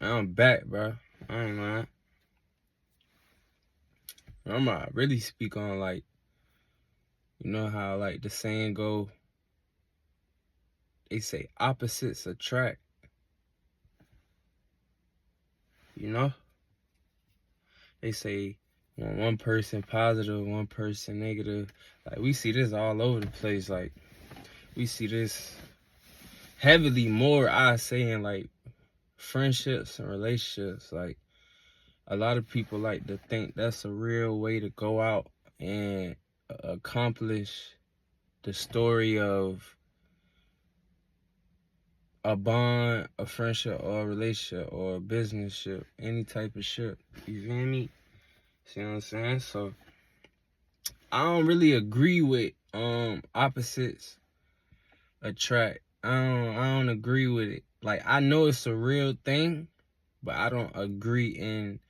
I'm back, bro. I ain't lying. I'm gonna really speak on, like, you know how, like, the saying go, they say opposites attract, you know? They say when one person positive, one person negative. Like, we see this all over the place. Like, we see this heavily more, I say, in, like, friendships and relationships. Like, a lot of people like to think that's a real way to go out and accomplish the story of a bond, a friendship, or a relationship, or a business ship, any type of ship. You feel me? See what I'm saying? So I don't really agree with opposites attract. I don't agree with it. Like, I know it's a real thing, but I don't agree in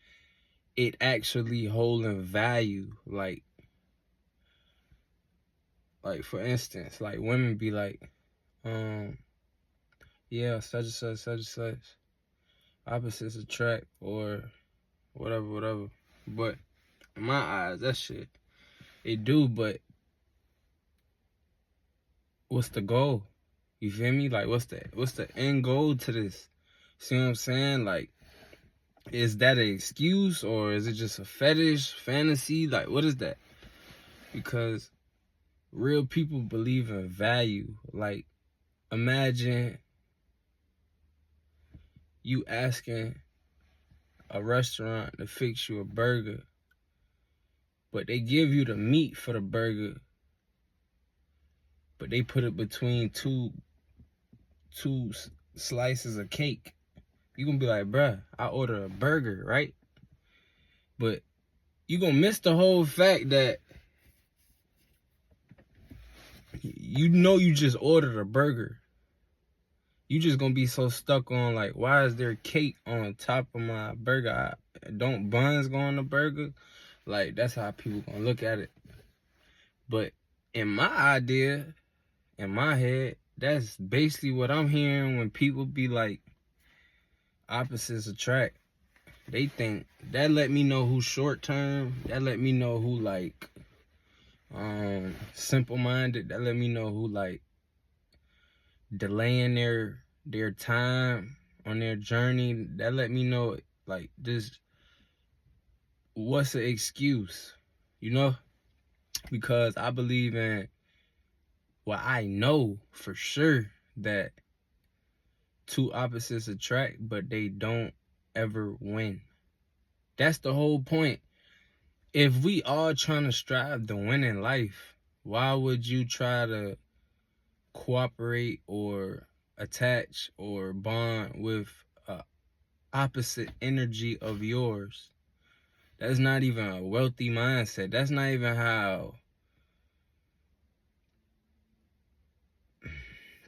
it actually holding value. Like for instance, like women be like, yeah, such and such, such and such. Opposites attract or whatever. But in my eyes, that shit, it do, but what's the goal? You feel me? Like, what's the end goal to this? See what I'm saying? Like, is that an excuse or is it just a fetish, fantasy? Like, what is that? Because real people believe in value. Like, imagine you asking a restaurant to fix you a burger, but they give you the meat for the burger, but they put it between two slices of cake. You gonna be like, bruh, I ordered a burger, right? But you gonna miss the whole fact that you know you just ordered a burger. You just gonna be so stuck on, like, why is there cake on top of my burger? Don't buns go on the burger? Like, that's how people gonna look at it. But in my idea, in my head, that's basically what I'm hearing when people be like, opposites attract. They think that let me know who's short term. That let me know who, like, simple minded. That let me know who, like, delaying their time on their journey. That let me know, like, this, what's an excuse, you know? Because I believe in, well, I know for sure that two opposites attract, but they don't ever win. That's the whole point. If we all trying to strive to win in life, why would you try to cooperate or attach or bond with a opposite energy of yours? That's not even a wealthy mindset. That's not even how.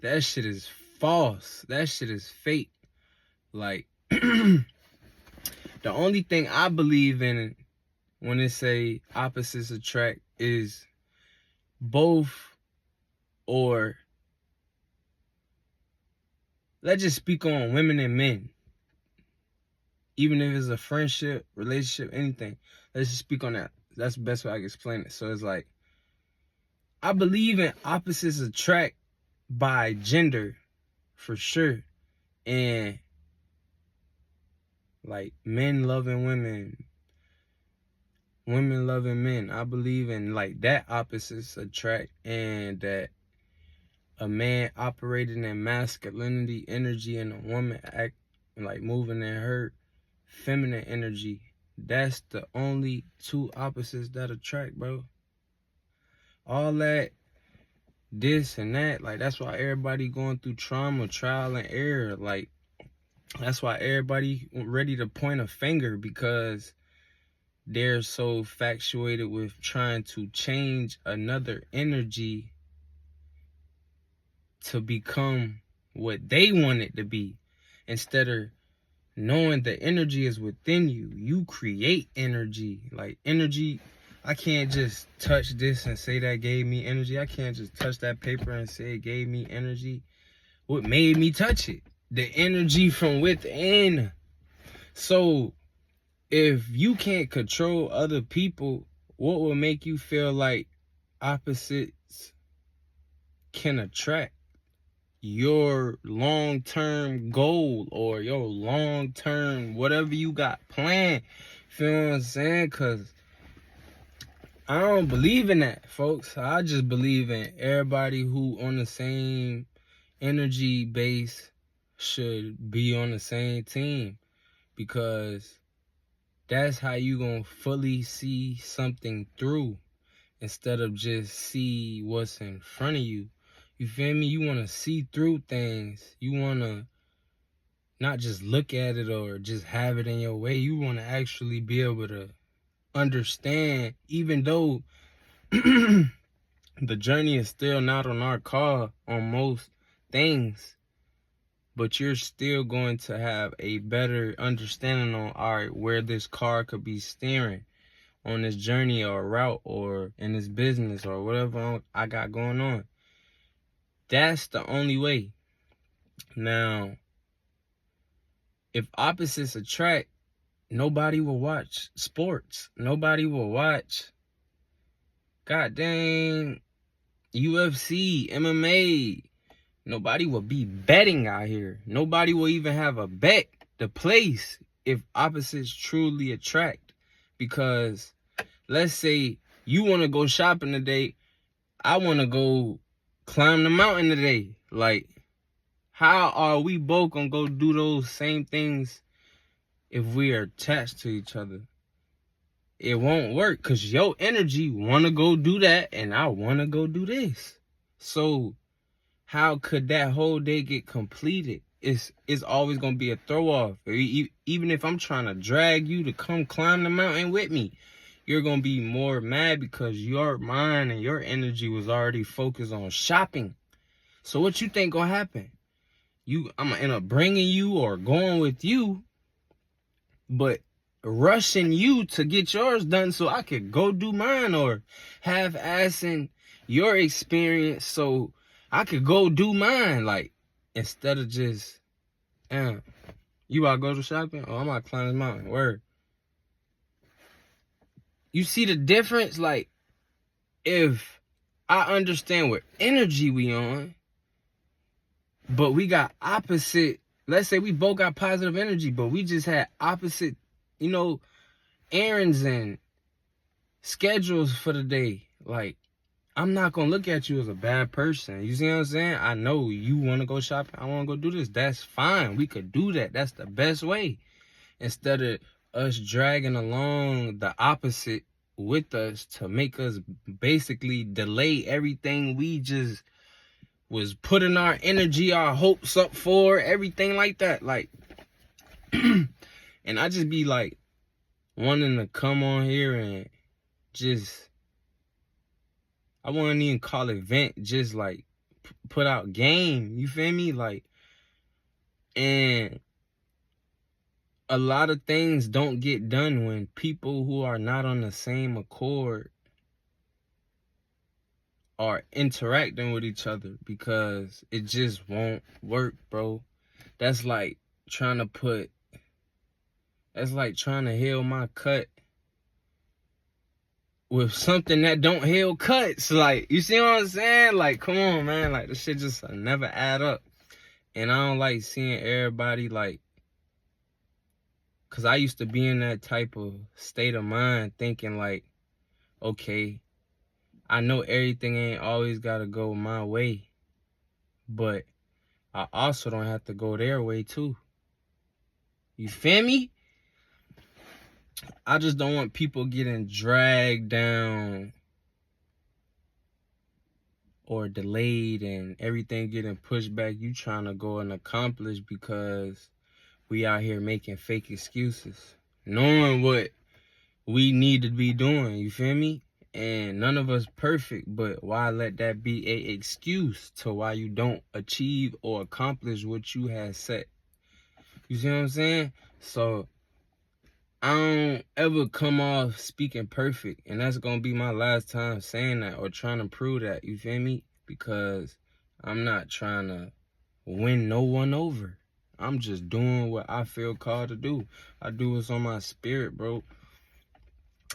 That shit is false. That shit is fake. Like, the only thing I believe in when it say opposites attract is both, or let's just speak on women and men. Even if it's a friendship, relationship, anything. Let's just speak on that. That's the best way I can explain it. So it's like, I believe in opposites attract by gender, for sure. And, like, men loving women, women loving men. I believe in, like, that opposites attract, and that a man operating in masculinity energy and a woman act like moving in her feminine energy. That's the only two opposites that attract, bro. All that, this and that, like, that's why everybody going through trauma, trial and error. Like, that's why everybody ready to point a finger, because they're so infatuated with trying to change another energy to become what they want it to be, instead of knowing the energy is within you. You create energy. Like, energy, I can't just touch this and say that gave me energy. I can't just touch that paper and say it gave me energy. What made me touch it? The energy from within. So if you can't control other people, what will make you feel like opposites can attract your long-term goal or your long-term whatever you got planned? Feel what I'm saying? Because I don't believe in that, folks. I just believe in everybody who on the same energy base should be on the same team, because that's how you gonna fully see something through instead of just see what's in front of you. You feel me? You want to see through things. You want to not just look at it or just have it in your way. You want to actually be able to understand, even though the journey is still not on our car on most things, but you're still going to have a better understanding on, all right, where this car could be steering on this journey or route or in this business or whatever I got going on. That's the only way. Now, if opposites attract, nobody will watch sports. Nobody will watch goddamn UFC, MMA. Nobody will be betting out here. Nobody will even have a bet to place if opposites truly attract. Because let's say you want to go shopping today, I want to go climb the mountain today. Like, how are we both gonna go do those same things if we are attached to each other? It won't work, because your energy want to go do that and I want to go do this. So how could that whole day get completed? It's always going to be a throw off. Even if I'm trying to drag you to come climb the mountain with me, you're going to be more mad because your mind and your energy was already focused on shopping. So what you think going to happen? I'm going to end up bringing you or going with you, but rushing you to get yours done so I could go do mine, or half-assing your experience so I could go do mine. Like, instead of just, you about to go to shopping? Oh, I'm about to climb this mountain. Word. You see the difference? Like, if I understand what energy we on, but we got opposite, let's say we both got positive energy, but we just had opposite, errands and schedules for the day. Like, I'm not going to look at you as a bad person. You see what I'm saying? I know you want to go shopping. I want to go do this. That's fine. We could do that. That's the best way. Instead of us dragging along the opposite with us to make us basically delay everything we just was putting our energy, our hopes up for, everything like that. Like, and I just be like wanting to come on here and just, I wouldn't even call it vent, just like put out game. You feel me? Like, and a lot of things don't get done when people who are not on the same accord are interacting with each other, because it just won't work, bro. That's like trying to heal my cut with something that don't heal cuts. Like, you see what I'm saying? Like, come on, man. Like, this shit just never add up. And I don't like seeing everybody, like, because I used to be in that type of state of mind, thinking like, okay, I know everything ain't always got to go my way, but I also don't have to go their way too. You feel me? I just don't want people getting dragged down or delayed and everything getting pushed back. You trying to go and accomplish because we out here making fake excuses, knowing what we need to be doing. You feel me? And none of us perfect, but why let that be a excuse to why you don't achieve or accomplish what you had set? You see what I'm saying? So I don't ever come off speaking perfect, and that's gonna be my last time saying that or trying to prove that. You feel me? Because I'm not trying to win no one over. I'm just doing what I feel called to do. I do what's on my spirit, bro.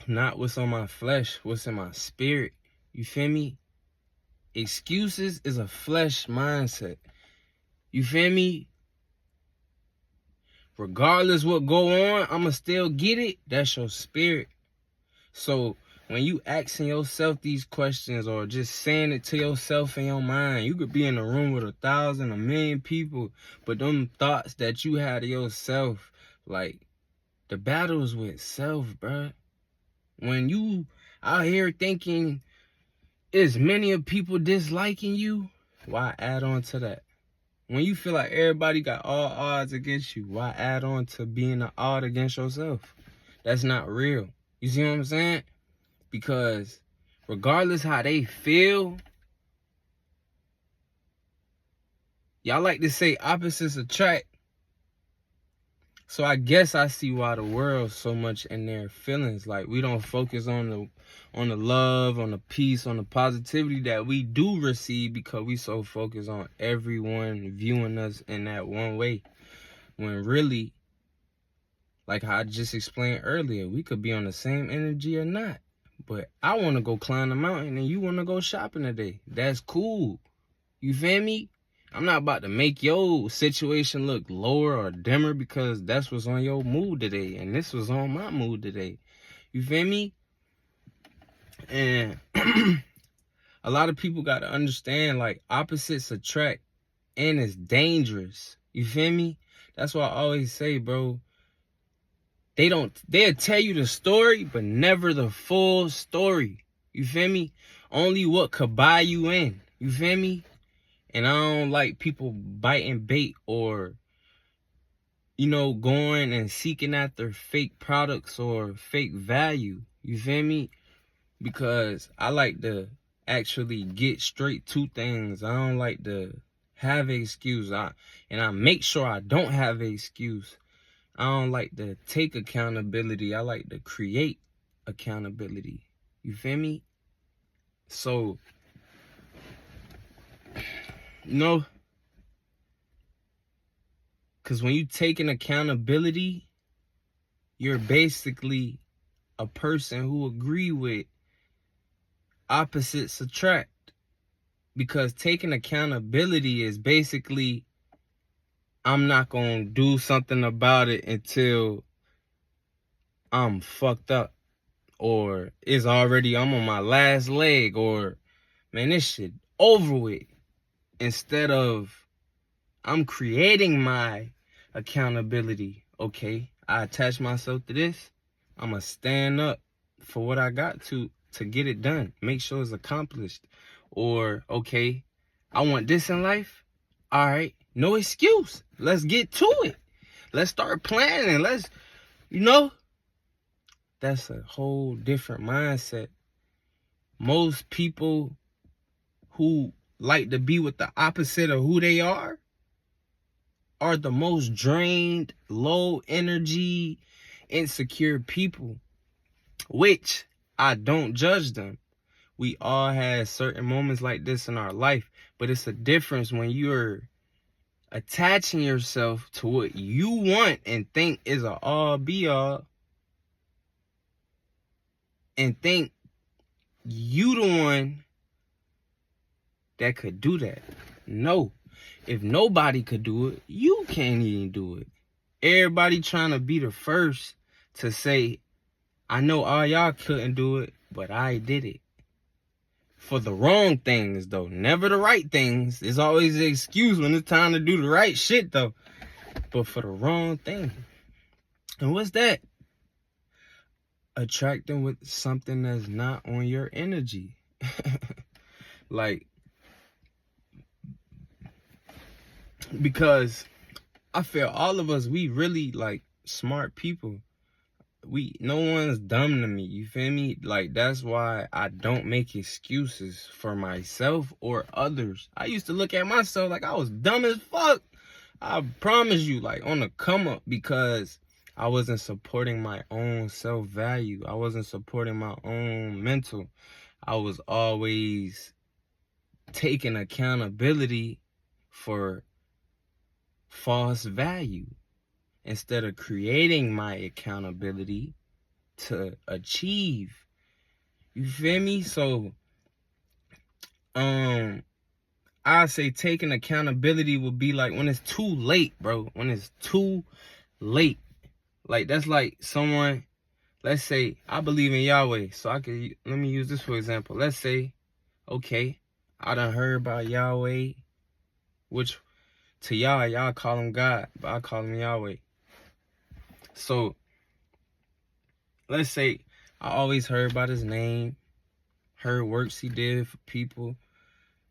Not what's on my flesh, what's in my spirit. You feel me? Excuses is a flesh mindset. You feel me? Regardless what go on, I'ma still get it. That's your spirit. So when you asking yourself these questions or just saying it to yourself in your mind, you could be in a room with 1,000, 1,000,000 people, but them thoughts that you had of yourself, like, the battle is with self, bruh. When you out here thinking as many of people disliking you, why add on to that? When you feel like everybody got all odds against you, why add on to being an odd against yourself? That's not real. You see what I'm saying? Because regardless how they feel, y'all like to say opposites attract. So I guess I see why the world's so much in their feelings. Like, we don't focus on the love, on the peace, on the positivity that we do receive, because we so focused on everyone viewing us in that one way. When really, like how I just explained earlier, we could be on the same energy or not. But I want to go climb the mountain and you want to go shopping today. That's cool. You feel me? I'm not about to make your situation look lower or dimmer because that's what's on your mood today. And this was on my mood today. You feel me? And a lot of people got to understand, like, opposites attract and it's dangerous. You feel me? That's why I always say, bro, they'll tell you the story, but never the full story. You feel me? Only what could buy you in. You feel me? And I don't like people biting bait or, going and seeking after fake products or fake value. You feel me? Because I like to actually get straight to things. I don't like to have an excuse. And I make sure I don't have an excuse. I don't like to take accountability. I like to create accountability. You feel me? So, because when you take an accountability, you're basically a person who agree with opposites attract. Because taking accountability is basically, I'm not going to do something about it until I'm fucked up. Or I'm on my last leg. Or, man, this shit over with. Instead of, I'm creating my accountability. Okay, I attach myself to this. I'm going to stand up for what I got to get it done. Make sure it's accomplished. Or, okay, I want this in life. All right, no excuse. Let's get to it. Let's start planning. That's a whole different mindset. Most people who like to be with the opposite of who they are the most drained, low energy, insecure people, which I don't judge them. We all have certain moments like this in our life, but it's a difference when you're attaching yourself to what you want and think is a all be all, and think you the one that could do that. No. If nobody could do it, you can't even do it. Everybody trying to be the first to say, I know all y'all couldn't do it, but I did it. For the wrong things, though. Never the right things. There's always an excuse when it's time to do the right shit, though. But for the wrong thing. And what's that? Attracting with something that's not on your energy. Like, because I feel all of us, we really, like, smart people. No one's dumb to me, you feel me? Like, that's why I don't make excuses for myself or others. I used to look at myself like I was dumb as fuck. I promise you, like, on the come up, because I wasn't supporting my own self-value. I wasn't supporting my own mental. I was always taking accountability for false value instead of creating my accountability to achieve. You feel me? So, I say taking accountability would be like when it's too late, bro. When it's too late. Like, that's like someone, let's say, I believe in Yahweh. So let me use this for example. Let's say, okay, I done heard about Yahweh, which to y'all call him God, but I call him Yahweh. So, let's say I always heard about his name, heard works he did for people,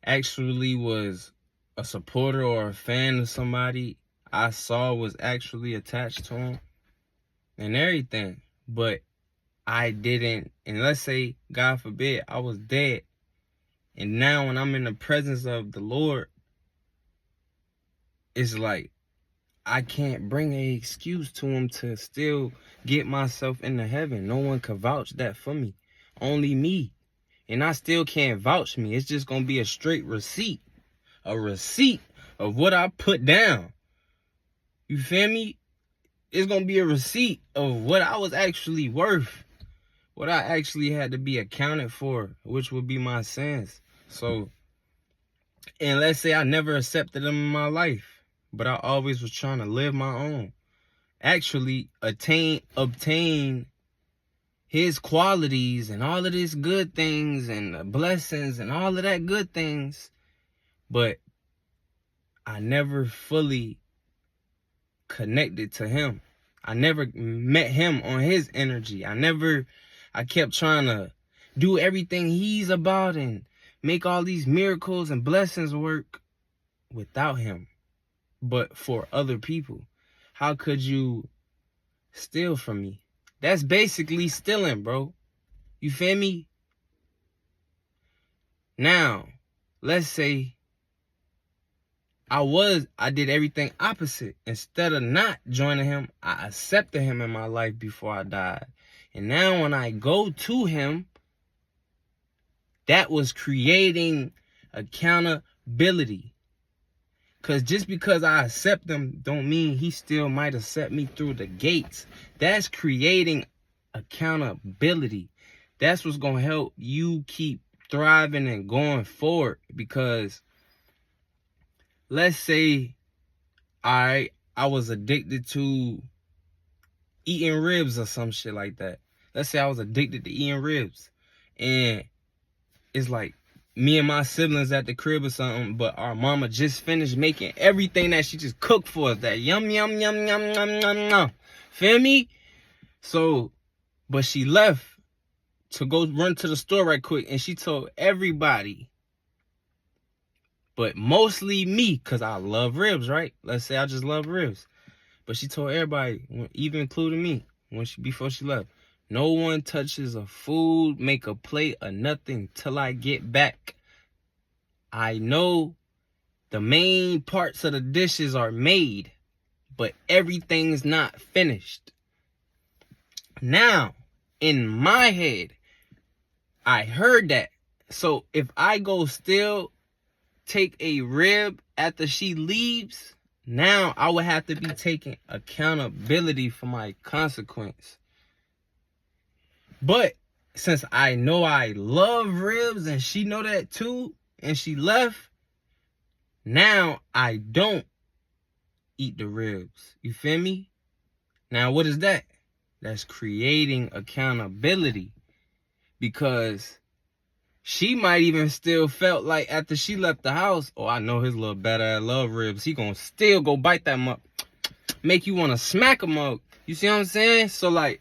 actually was a supporter or a fan of somebody I saw was actually attached to him and everything. But I didn't, and let's say, God forbid, I was dead. And now when I'm in the presence of the Lord, it's like I can't bring an excuse to him to still get myself into heaven. No one can vouch that for me. Only me. And I still can't vouch me. It's just going to be a straight receipt. A receipt of what I put down. You feel me? It's going to be a receipt of what I was actually worth. What I actually had to be accounted for, which would be my sins. So, and let's say I never accepted them in my life, but I always was trying to live my own. Actually, obtain his qualities and all of these good things and blessings and all of that good things. But I never fully connected to him. I never met him on his energy. I kept trying to do everything he's about and make all these miracles and blessings work without him, but for other people. How could you steal from me? That's basically stealing, bro. You feel me? Now, let's say I did everything opposite. Instead of not joining him, I accepted him in my life before I died. And now when I go to him, that was creating accountability. Because just because I accept him don't mean he still might accept me through the gates. That's creating accountability. That's what's going to help you keep thriving and going forward. Because let's say I was addicted to eating ribs or some shit like that. Let's say I was addicted to eating ribs. And it's like me and my siblings at the crib or something, but our mama just finished making everything that she just cooked for us. That yum, yum, yum, yum, yum, yum, yum. Feel me? So, but she left to go run to the store right quick, and she told everybody, but mostly me, because I love ribs, right? Let's say I just love ribs. But she told everybody, even including me, before she left, no one touches a food, make a plate or nothing till I get back. I know the main parts of the dishes are made, but everything's not finished. Now, in my head, I heard that. So if I go still take a rib after she leaves, now I would have to be taking accountability for my consequence. But since I know I love ribs and she know that too, and she left, now I don't eat the ribs. You feel me? Now what is that? That's creating accountability. Because she might even still felt like after she left the house, oh, I know his little better at love ribs. He gonna still go bite that up, make you want to smack him up. You see what I'm saying? So like,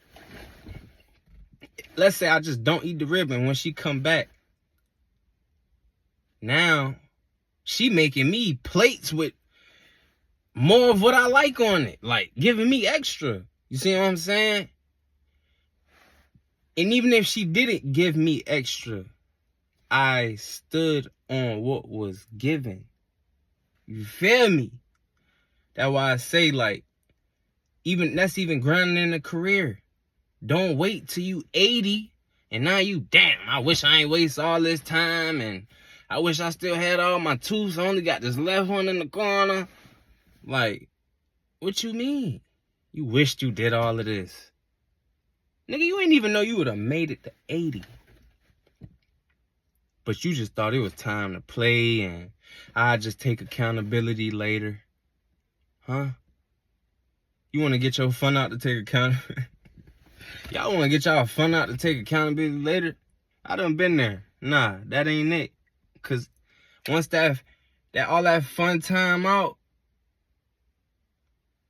let's say I just don't eat the rib, and when she come back, now she making me plates with more of what I like on it, like giving me extra. You see what I'm saying? And even if she didn't give me extra, I stood on what was given. You feel me? That's why I say, like, that's even grounding in a career. Don't wait till you 80 and now you, damn, I wish I ain't waste all this time, and I wish I still had all my tooth. I only got this left one in the corner. Like, What you mean? You wished you did all of this. Nigga, you ain't even know you would have made it to 80. But you just thought it was time to play and I'd just take accountability later. Huh? You want to get your fun out to take accountability? Y'all want to get y'all fun out to take accountability later? I done been there. Nah, that ain't it. Cause once that all that fun time out,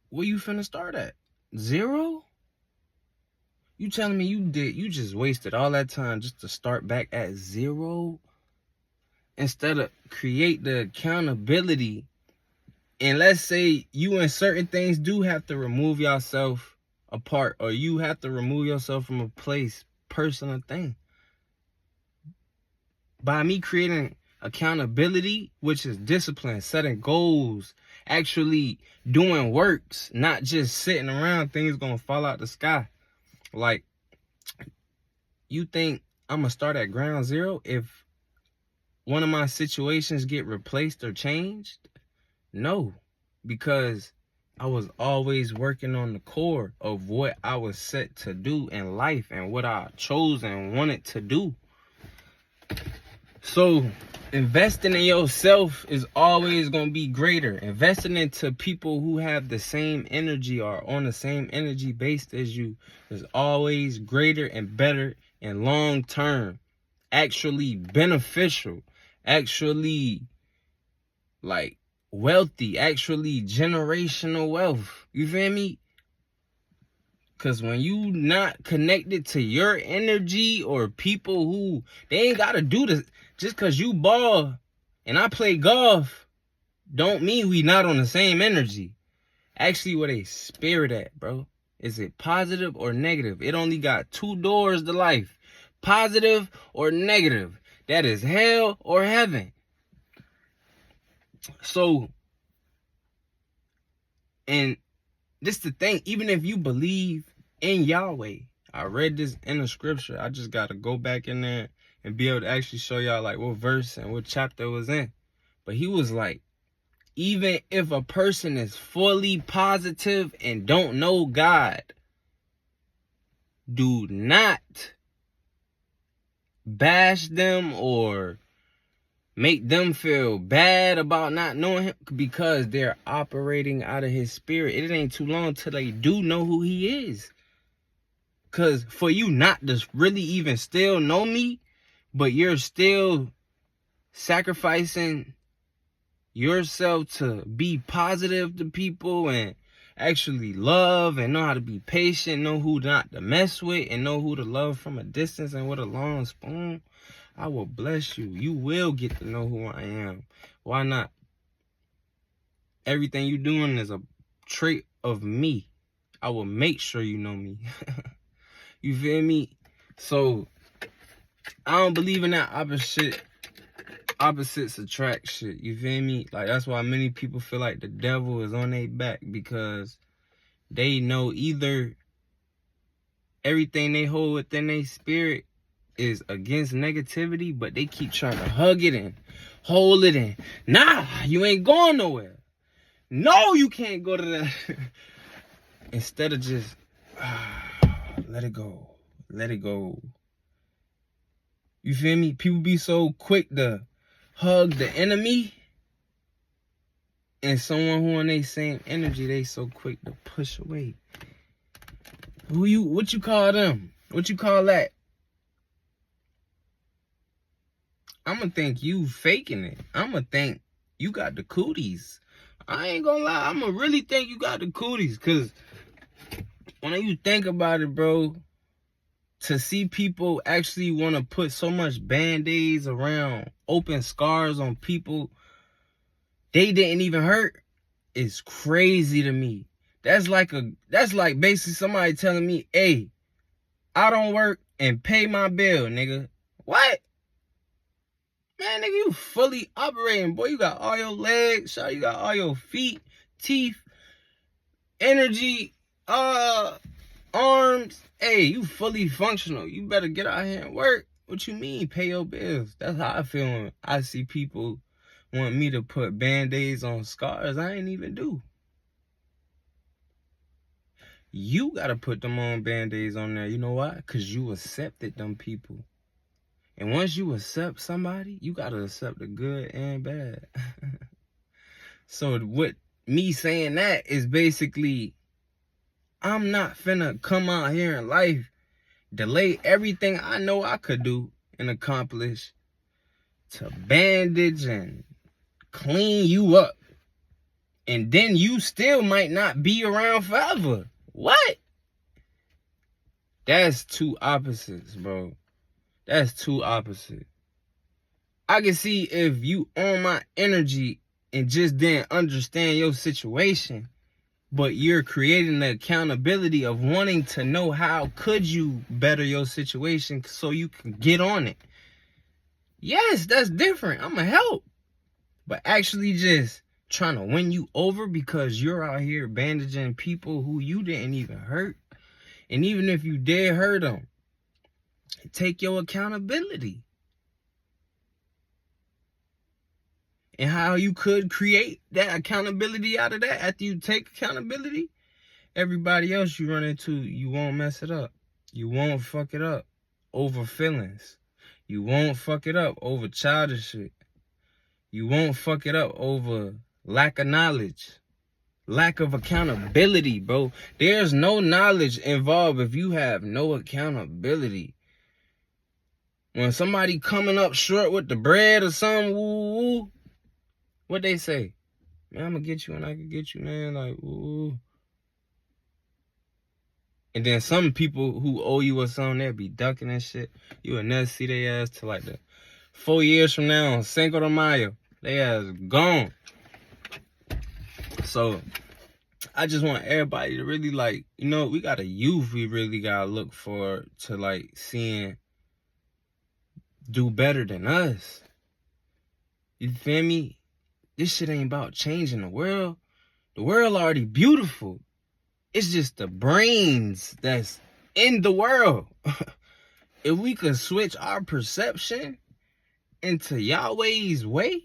where you finna start at? 0? You telling me you just wasted all that time just to start back at 0? Instead of create the accountability. And let's say you in certain things do have to remove yourself apart, or you have to remove yourself from a place, person, or thing. By me creating accountability, which is discipline, setting goals, actually doing works, not just sitting around, things gonna fall out the sky. Like, you think I'm gonna start at ground zero if one of my situations get replaced or changed? No, because I was always working on the core of what I was set to do in life and what I chose and wanted to do. So investing in yourself is always going to be greater. Investing into people who have the same energy or on the same energy base as you is always greater and better and long term. Actually beneficial. Actually, like, wealthy. Actually generational wealth. You feel me? Because when you not connected to your energy or people who, they ain't got to do this. Just because you ball and I play golf, don't mean we not on the same energy. Actually, where they spirit at, bro. Is it positive or negative? It only got 2 doors to life. Positive or negative. That is hell or heaven. So, and this the thing, even if you believe in Yahweh, I read this in the scripture. I just got to go back in there and be able to actually show y'all like what verse and what chapter it was in. But he was like, even if a person is fully positive and don't know God, do not bash them or make them feel bad about not knowing him, because they're operating out of his spirit. It ain't too long till they do know who he is. Because for you not to really even still know me, but you're still sacrificing yourself to be positive to people and actually love and know how to be patient, know who not to mess with, and know who to love from a distance and with a long spoon, I will bless you. You will get to know who I am. Why not? Everything you doing is a trait of me. I will make sure you know me. You feel me? So, I don't believe in that opposites attract shit. You feel me? Like, that's why many people feel like the devil is on their back, because they know either everything they hold within their spirit is against negativity, but they keep trying to hug it and hold it in. Nah, you ain't going nowhere. No, you can't go to that. Instead of just let it go. Let it go. You feel me? People be so quick to hug the enemy, and someone who on their same energy, they so quick to push away. What you call them? What you call that? I'ma think you faking it. I'ma think you got the cooties. I ain't gonna lie. I'ma really think you got the cooties. Cause when you think about it, bro, to see people actually want to put so much band-aids around open scars on people they didn't even hurt is crazy to me. That's like basically somebody telling me, hey, I don't work and pay my bill, nigga. What? Man, nigga, you fully operating, boy. You got all your legs, you got all your feet, teeth, energy, arms. Hey, you fully functional. You better get out here and work. What you mean, pay your bills? That's how I feel when I see people want me to put band-aids on scars I ain't even do. You got to put them on Band-Aids on there. You know why? Because you accepted them people. And once you accept somebody, you got to accept the good and bad. So what me saying that is basically, I'm not finna come out here in life, delay everything I know I could do and accomplish to bandage and clean you up. And then you still might not be around forever. What? That's two opposites, bro. That's two opposites. I can see if you own my energy and just didn't understand your situation, but you're creating the accountability of wanting to know how could you better your situation so you can get on it. Yes, that's different. I'm going to help. But actually just trying to win you over because you're out here bandaging people who you didn't even hurt. And even if you did hurt them, take your accountability. And how you could create that accountability out of that after you take accountability, everybody else you run into, you won't mess it up. You won't fuck it up over feelings. You won't fuck it up over childish shit. You won't fuck it up over lack of knowledge. Lack of accountability, bro. There's no knowledge involved if you have no accountability. When somebody coming up short with the bread or something, woo, what they say? Man, I'm gonna get you and I can get you, man. Like, woo. And then some people who owe you or something, they'll be ducking and shit. You will never see their ass till like the 4 years from now on Cinco de Mayo. They ass gone. So I just want everybody to really like, you know, we got a youth we really gotta look for to like seeing do better than us. You feel me? This shit ain't about changing the world. The world already beautiful. It's just the brains that's in the world. If we could switch our perception into Yahweh's way,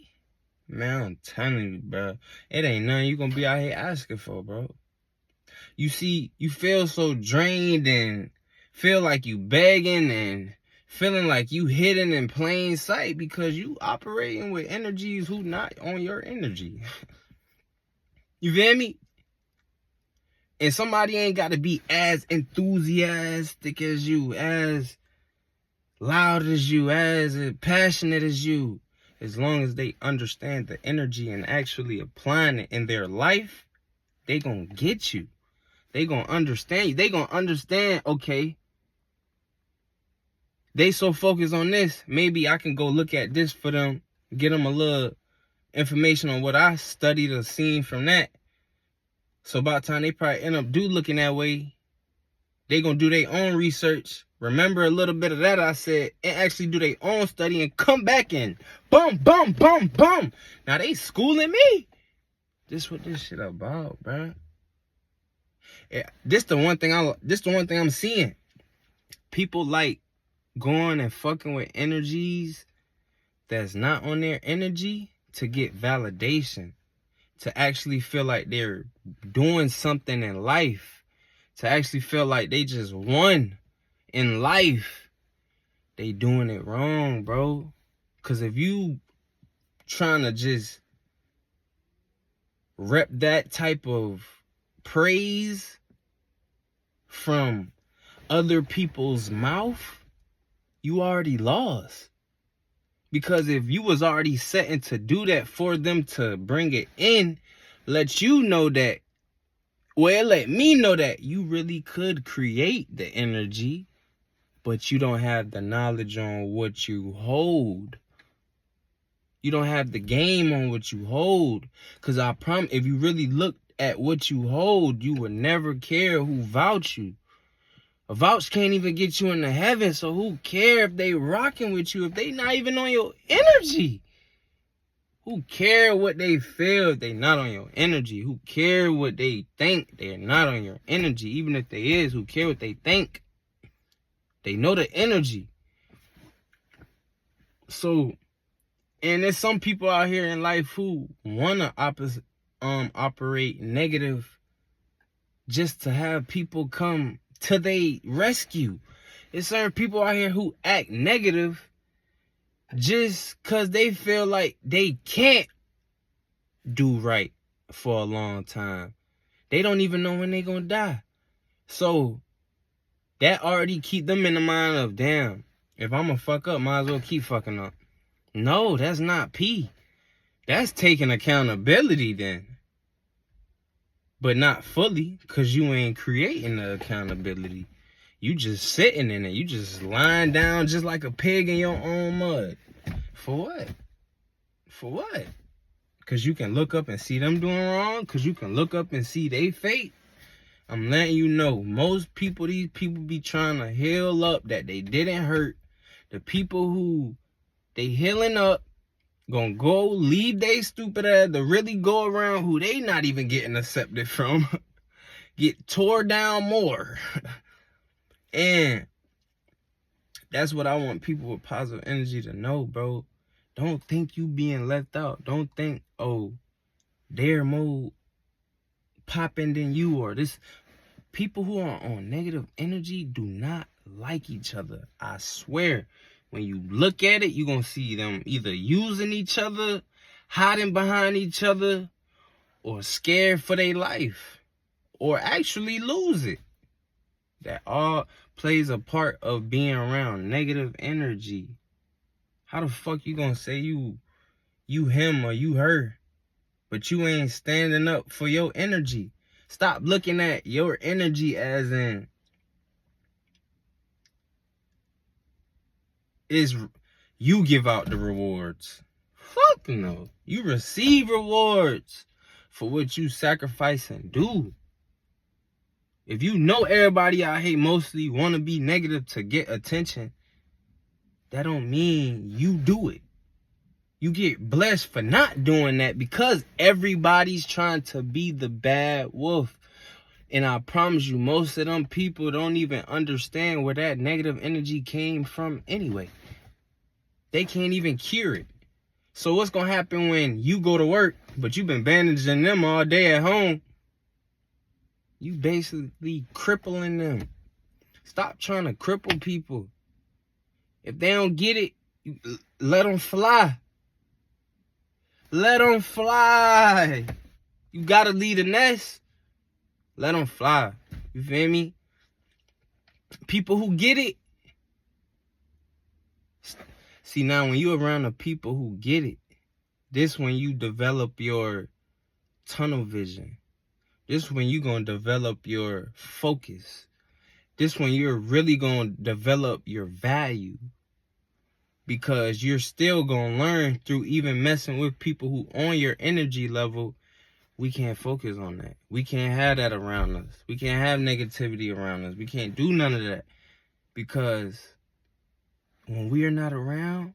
man, I'm telling you, bro, it ain't nothing you gonna be out here asking for, bro. You see, you feel so drained and feel like you begging and feeling like you hidden in plain sight because you operating with energies who not on your energy. You feel me? And somebody ain't got to be as enthusiastic as you, as loud as you, as passionate as you. As long as they understand the energy and actually applying it in their life, they gonna get you. They gonna understand you. They gonna understand, okay, they so focused on this, maybe I can go look at this for them, get them a little information on what I studied or seen from that. So by the time they probably end up looking that way, they gonna do their own research, remember a little bit of that I said, and actually do their own study and come back in. Boom, boom, boom, boom. Now they schooling me. This what this shit about, bro. Yeah, this the one thing I'm seeing. People like going and fucking with energies that's not on their energy to get validation, to actually feel like they're doing something in life, to actually feel like they just won in life. They doing it wrong, bro. Because if you trying to just rep that type of praise from other people's mouth, you already lost. Because if you was already setting to do that for them to bring it in, let you know that, well, let me know that you really could create the energy, but you don't have the knowledge on what you hold. You don't have the game on what you hold. Because I promise, if you really looked at what you hold, you would never care who vouch you. A vouch can't even get you into heaven, so who care if they rocking with you if they not even on your energy? Who care what they feel if they not on your energy? Who care what they think they're not on your energy? Even if they is, who care what they think? They know the energy. So, and there's some people out here in life who wanna operate negative just to have people come to their rescue. There's certain people out here who act negative just because they feel like they can't do right for a long time. They don't even know when they're going to die. So that already keep them in the mind of, damn, if I'm going to fuck up, might as well keep fucking up. No, that's not P. That's taking accountability then. But not fully, because you ain't creating the accountability. You just sitting in it. You just lying down just like a pig in your own mud. For what? For what? Because you can look up and see them doing wrong? Because you can look up and see they fate? I'm letting you know, most people, these people be trying to heal up that they didn't hurt. The people who they healing up, gonna go leave they stupid ass to really go around who they not even getting accepted from. Get tore down more. And that's what I want people with positive energy to know, bro. Don't think you being left out. Don't think, oh, they're more popping than you or this. People who are on negative energy do not like each other. I swear. When you look at it, you're going to see them either using each other, hiding behind each other, or scared for their life, or actually lose it. That all plays a part of being around negative energy. How the fuck you gonna say you him or you her, but you ain't standing up for your energy? Stop looking at your energy as in is you give out the rewards. Fuck no. You receive rewards for what you sacrifice and do. If you know everybody out here mostly want to be negative to get attention, that don't mean you do it. You get blessed for not doing that because everybody's trying to be the bad wolf. And I promise you, most of them people don't even understand where that negative energy came from anyway. They can't even cure it. So what's going to happen when you go to work, but you've been bandaging them all day at home? You basically crippling them. Stop trying to cripple people. If they don't get it, let them fly. Let them fly. You got to leave the nest. Let them fly. You feel me? People who get it. See, now when you're around the people who get it, this when you develop your tunnel vision. This when you're going to develop your focus. This when you're really going to develop your value. Because you're still going to learn through even messing with people who on your energy level. We can't focus on that. We can't have that around us. We can't have negativity around us. We can't do none of that. Because when we are not around,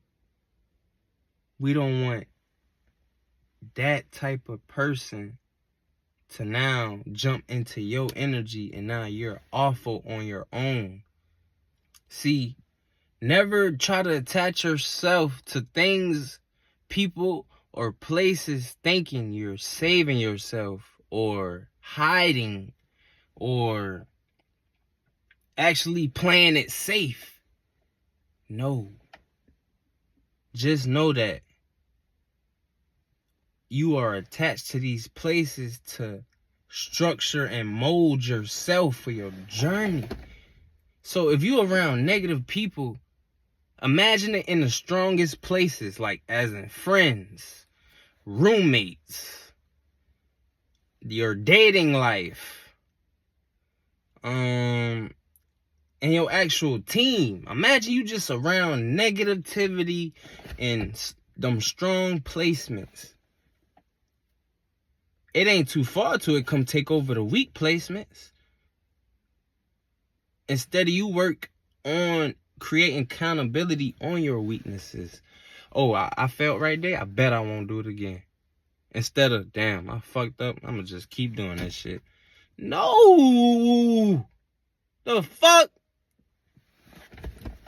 we don't want that type of person to now jump into your energy and now you're awful on your own. See, never try to attach yourself to things, people, or places thinking you're saving yourself or hiding or actually playing it safe. No. Just know that you are attached to these places to structure and mold yourself for your journey. So if you're around negative people, imagine it in the strongest places, like as in friends, roommates, your dating life, and your actual team. Imagine you just around negativity and them strong placements. It ain't too far to it come take over the weak placements. Instead of you work on creating accountability on your weaknesses. Oh, I felt right there. I bet I won't do it again. Instead of, damn, I fucked up. I'm going to just keep doing that shit. No! The fuck?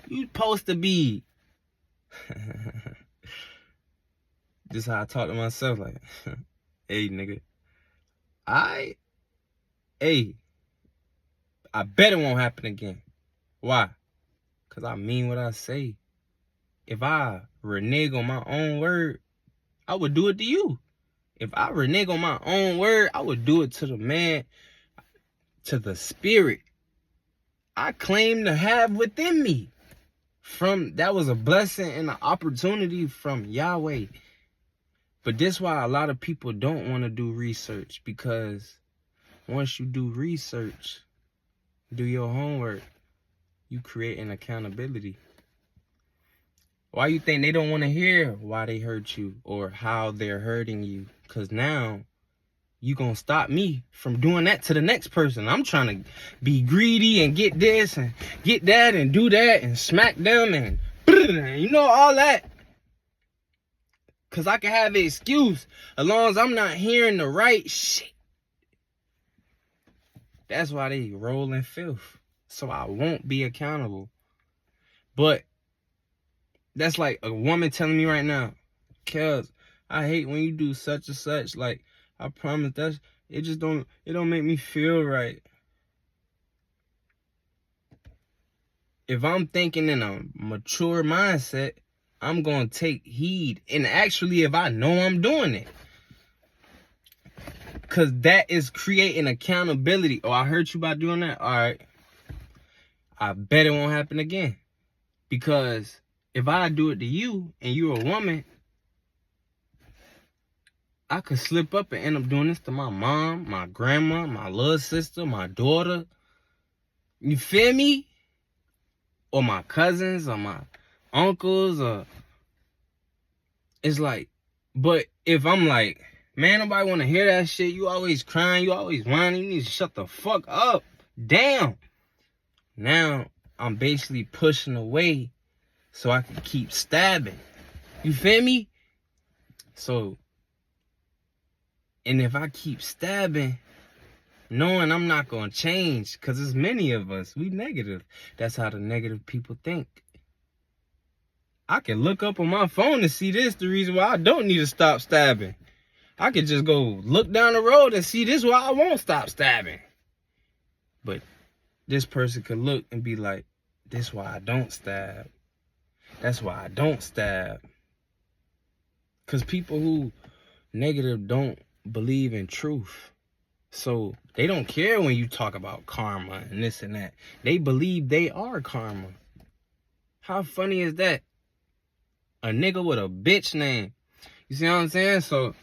You supposed to be. This is how I talk to myself. Like, hey, nigga. Hey, I bet it won't happen again. Why? Because I mean what I say. If I renege on my own word, I would do it to you. If I renege on my own word, I would do it to the man, to the spirit I claim to have within me. That was a blessing and an opportunity from Yahweh. But this why a lot of people don't want to do research, because once you do research, do your homework, you create an accountability. Why you think they don't want to hear why they hurt you or how they're hurting you? Because now you gonna stop me from doing that to the next person. I'm trying to be greedy and get this and get that and do that and smack them and you know, all that. Because I can have an excuse as long as I'm not hearing the right shit. That's why they roll in filth. So I won't be accountable. But that's like a woman telling me right now, Kels, I hate when you do such and such. Like, I promise it don't make me feel right. If I'm thinking in a mature mindset, I'm going to take heed. And actually, if I know I'm doing it. Because that is creating accountability. Oh, I hurt you by doing that? All right. I bet it won't happen again. Because if I do it to you and you're a woman, I could slip up and end up doing this to my mom, my grandma, my little sister, my daughter. You feel me? Or my cousins or my uncles. Or it's like, but if I'm like, man, nobody want to hear that shit. You always crying. You always whining. You need to shut the fuck up. Damn. Now I'm basically pushing away so I can keep stabbing. You feel me? So, and if I keep stabbing, knowing I'm not going to change, because there's many of us, we negative. That's how the negative people think. I can look up on my phone and see this, the reason why I don't need to stop stabbing. I could just go look down the road and see this why I won't stop stabbing. But this person could look and be like, this why I don't stab. That's why I don't stab. Because people who negative don't believe in truth. So they don't care when you talk about karma and this and that. They believe they are karma. How funny is that? A nigga with a bitch name. You see what I'm saying? So,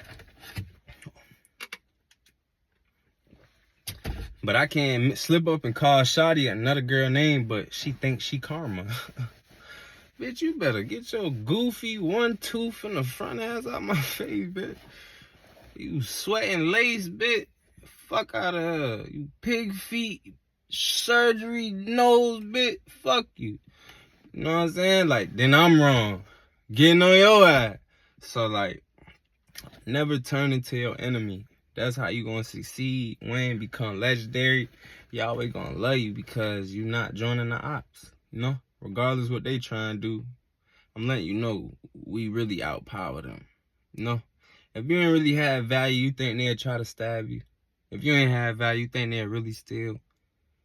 but I can't slip up and call Shawty another girl name, but she thinks she karma. Bitch, you better get your goofy one tooth in the front ass out my face, bitch. You sweating lace, bitch. Fuck out of her. You pig feet, surgery, nose, bitch. Fuck you. You know what I'm saying? Like, then I'm wrong. Getting on your ass. So, like, never turn into your enemy. That's how you gonna succeed, win, become legendary. Yahweh gonna love you because you're not joining the ops. You know? Regardless what they try and do, I'm letting you know we really outpower them. You know? If you ain't really have value, you think they'll try to stab you. If you ain't have value, you think they'll really steal.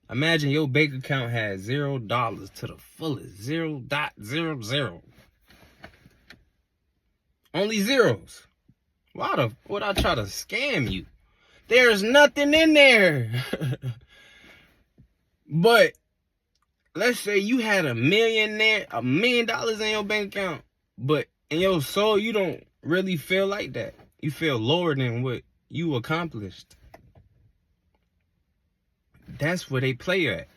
Imagine your bank account has $0 to the fullest. 0.00. Only zeros. Why would I try to scam you? There's nothing in there. But let's say you had $1 million in your bank account, but in your soul, you don't really feel like that. You feel lower than what you accomplished. That's where they play at.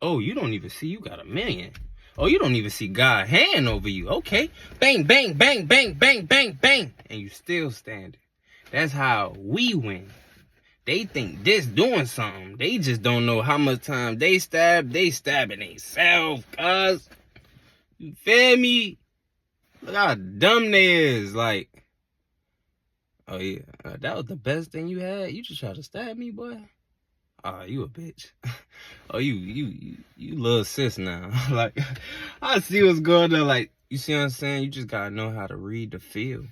Oh, you don't even see you got $1 million. Oh, you don't even see God's hand over you. Okay. Bang, bang, bang, bang, bang, bang, bang. And you still standing. That's how we win. They think this doing something. They just don't know how much time they stabbing themselves, cuz. You feel me? Look how dumb they is. Like, oh yeah, that was the best thing you had? You just tried to stab me, boy? Oh, you a bitch. Oh, you little sis now. Like, I see what's going on. Like, you see what I'm saying? You just gotta know how to read the field.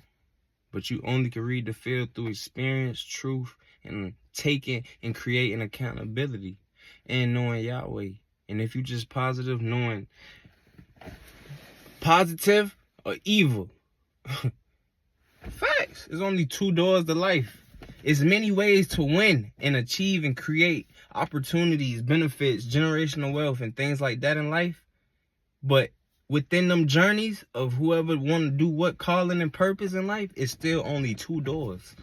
But you only can read the field through experience, truth, and taking and creating accountability. and knowing Yahweh. And if you just positive, knowing positive or evil. Facts. There's only 2 doors to life. It's many ways to win and achieve and create opportunities, benefits, generational wealth, and things like that in life. But within them journeys of whoever want to do what calling and purpose in life, it's still only 2 doors.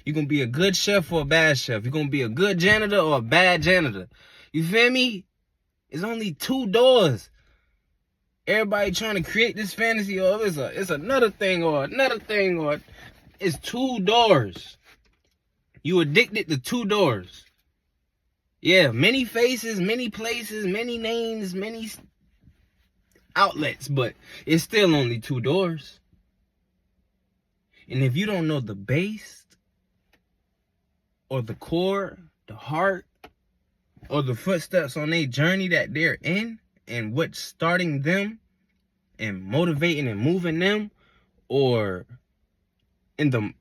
You're going to be a good chef or a bad chef. You're going to be a good janitor or a bad janitor. You feel me? It's only 2 doors. Everybody trying to create this fantasy of it's another thing or another thing, or it's 2 doors. You addicted to 2 doors. Yeah, many faces, many places, many names, many outlets, but it's still only 2 doors. And if you don't know the base or the core, the heart, or the footsteps on their journey that they're in, and what's starting them and motivating and moving them, or in the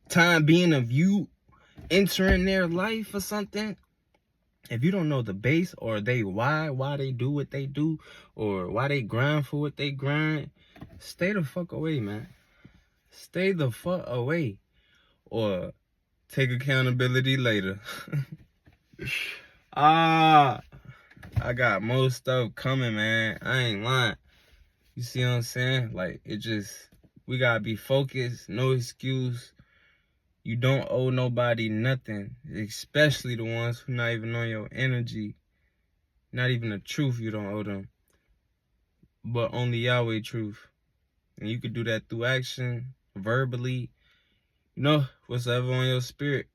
time being of you entering their life or something, if you don't know the base or why they do what they do, or why they grind for what they grind, stay the fuck away, man. Stay the fuck away, or take accountability later. I got more stuff coming, man. I ain't lying. You see what I'm saying? Like, we gotta be focused, no excuse. You don't owe nobody nothing, especially the ones who not even on your energy. Not even the truth you don't owe them, but only Yahweh truth. And you could do that through action, verbally, whatsoever on your spirit.